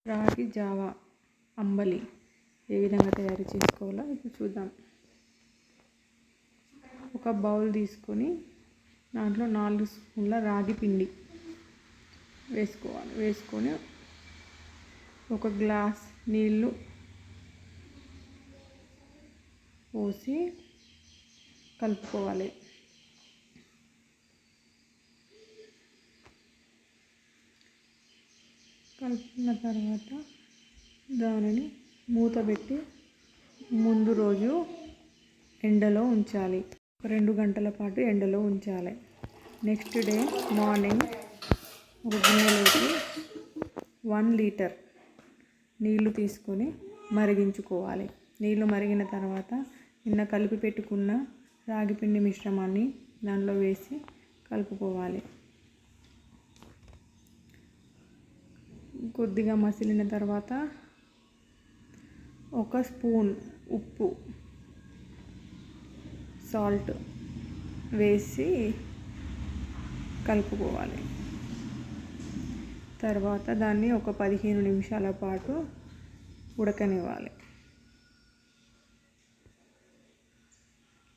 రాగి జావా అంబలి ఏ విధంగా తయారు చేసుకోవాలో ఇప్పుడు చూద్దాం. ఒక బౌల్ తీసుకొని దాంట్లో 4 స్పూన్ల రాగి పిండి వేసుకోవాలి. వేసుకొని ఒక గ్లాస్ నీళ్ళు పోసి కలుపుకోవాలి. కలుపుకున్న తర్వాత దానిని మూత పెట్టి ముందు రోజు ఎండలో ఉంచాలి. 2 గంటల పాటు ఎండలో ఉంచాలి. నెక్స్ట్ డే మార్నింగ్ ఒక గిన్నెలోకి 1 లీటర్ నీళ్లు తీసుకొని మరిగించుకోవాలి. నీళ్లు మరిగిన తర్వాత నిన్న కలిపి పెట్టుకున్న రాగిపిండి మిశ్రమాన్ని దానిలో వేసి కలుపుకోవాలి. కొద్దిగా మసిలిన తర్వాత 1 స్పూన్ ఉప్పు సాల్ట్ వేసి కలుపుకోవాలి. తర్వాత దాన్ని ఒక 15 నిమిషాల పాటు ఉడకనివ్వాలి.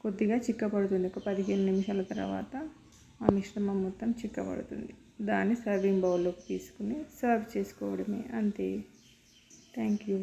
కొద్దిగా చిక్కపడుతుంది. ఒక 15 నిమిషాల తర్వాత ఆ మిశ్రమం మొత్తం చిక్కబడుతుంది. దాన్ని సర్వింగ్ బౌల్లోకి తీసుకుని సర్వ్ చేసుకోవడమే, అంతే. Thank you.